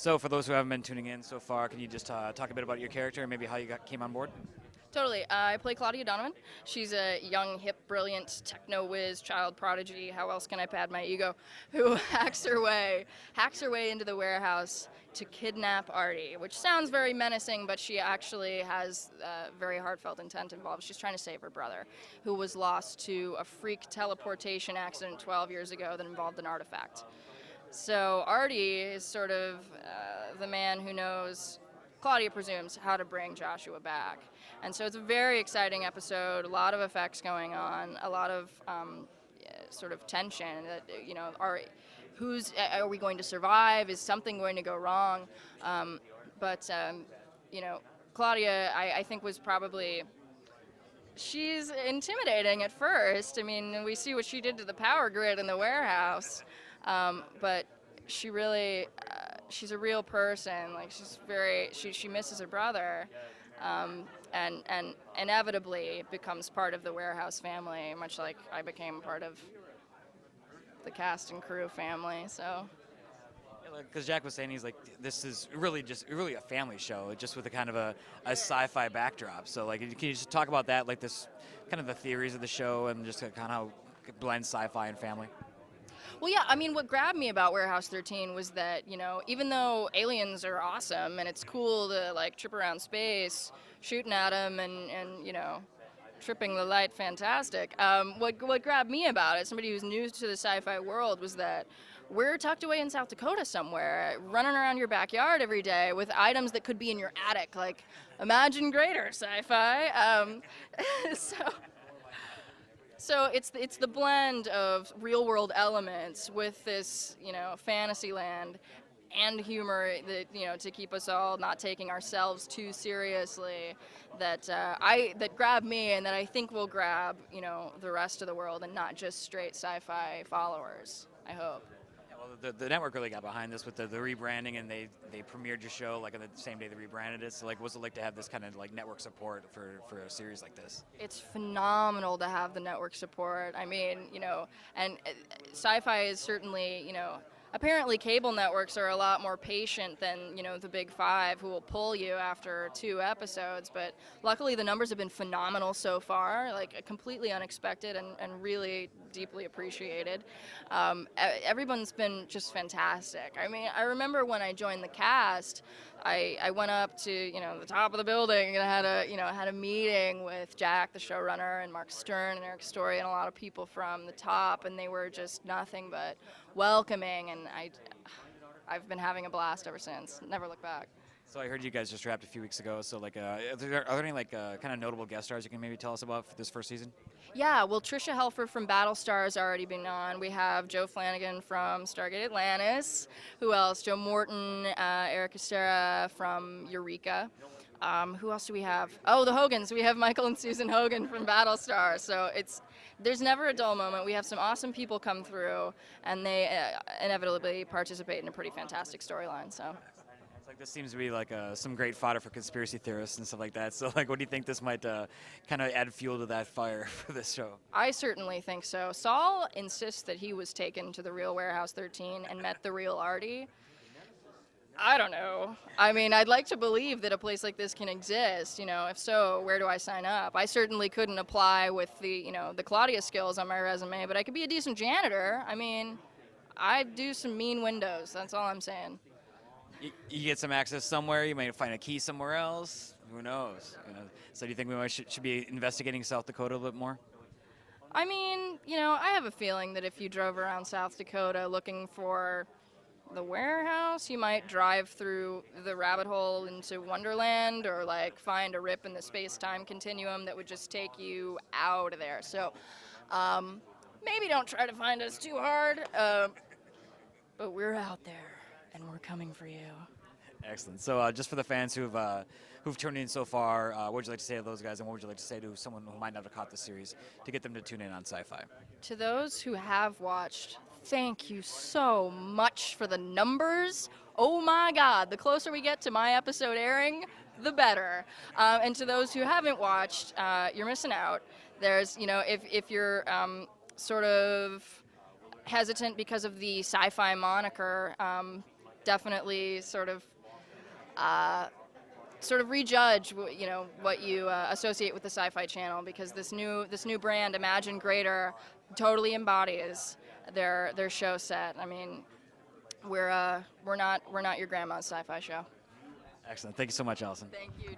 So for those who haven't been tuning in so far, can you just talk a bit about your character and maybe how you came on board? Totally. I play Scagliotti199. She's a young, hip, brilliant techno whiz child prodigy. How else can I pad my ego? Who hacks her way into the warehouse to kidnap Artie, which sounds very menacing, but she actually has very heartfelt intent involved. She's trying to save her brother, who was lost to a freak teleportation accident 12 years ago that involved an artifact. So Artie is sort of the man who knows, Claudia presumes, how to bring Joshua back. And so it's a very exciting episode, a lot of effects going on, a lot of sort of tension that, are we going to survive? Is something going to go wrong? But Claudia, I think, was probably, she's intimidating at first. I mean, we see what she did to the power grid in the warehouse. But she really, she's a real person. Like, she misses her brother, and inevitably becomes part of the warehouse family, much like I became part of the cast and crew family. So. Because Jack was saying, he's like, this is really a family show, just with a kind of a sci-fi backdrop. So like, can you just talk about that, like this kind of the theories of the show and just kind of how it blends sci-fi and family? Well, yeah, I mean, what grabbed me about Warehouse 13 was that, even though aliens are awesome and it's cool to, like, trip around space, shooting at them and tripping the light fantastic, what grabbed me about it, somebody who's new to the sci-fi world, was that we're tucked away in South Dakota somewhere, running around your backyard every day with items that could be in your attic. Like, imagine greater sci-fi. So... So it's the blend of real world elements with this, fantasy land and humor that, to keep us all not taking ourselves too seriously, that grabbed me and that I think will grab, the rest of the world and not just straight sci-fi followers, I hope. The network really got behind this with the rebranding, and they premiered your show like on the same day they rebranded it. So like, what's it like to have this kind of like network support for a series like this? It's phenomenal to have the network support. I mean, and sci-fi is certainly, apparently cable networks are a lot more patient than, the big five, who will pull you after 2 episodes. But luckily the numbers have been phenomenal so far, like completely unexpected and really deeply appreciated. Everyone's been just fantastic. I mean, I remember when I joined the cast, I went up to, the top of the building and had a meeting with Jack, the showrunner, and Mark Stern and Eric Story and a lot of people from the top, and they were just nothing but welcoming, and I've been having a blast ever since. Never look back. So I heard you guys just wrapped a few weeks ago. So like, are there any like kind of notable guest stars you can maybe tell us about for this first season? Yeah, well, Trisha Helfer from Battlestar has already been on. We have Joe Flanagan from Stargate Atlantis. Who else? Joe Morton, Eric Estera from Eureka. Who else do we have? Oh, the Hogans. We have Michael and Susan Hogan from Battlestar. So there's never a dull moment. We have some awesome people come through, and they inevitably participate in a pretty fantastic storyline. So. Like, this seems to be like some great fodder for conspiracy theorists and stuff like that. So like, what do you think this might kind of add fuel to that fire for this show? I certainly think so. Saul insists that he was taken to the real Warehouse 13 and met the real Artie. I don't know. I mean, I'd like to believe that a place like this can exist. If so, where do I sign up? I certainly couldn't apply with the Claudia skills on my resume, but I could be a decent janitor. I mean, I'd do some mean windows. That's all I'm saying. You get some access somewhere. You might find a key somewhere else. Who knows? So do you think we should be investigating South Dakota a little bit more? I mean, I have a feeling that if you drove around South Dakota looking for the warehouse, you might drive through the rabbit hole into Wonderland, or like find a rip in the space-time continuum that would just take you out of there. So maybe don't try to find us too hard, but we're out there. And we're coming for you. Excellent. So just for the fans who've tuned in so far, what would you like to say to those guys, and what would you like to say to someone who might not have caught the series to get them to tune in on Sci-Fi? To those who have watched, thank you so much for the numbers. Oh my God, the closer we get to my episode airing, the better. And to those who haven't watched, you're missing out. There's, if you're sort of hesitant because of the sci-fi moniker, definitely sort of rejudge what you associate with the Sci-Fi Channel, because this new brand, Imagine Greater, totally embodies their show set. I mean, we're not your grandma's sci-fi show. Excellent. Thank you so much, Allison. Thank you.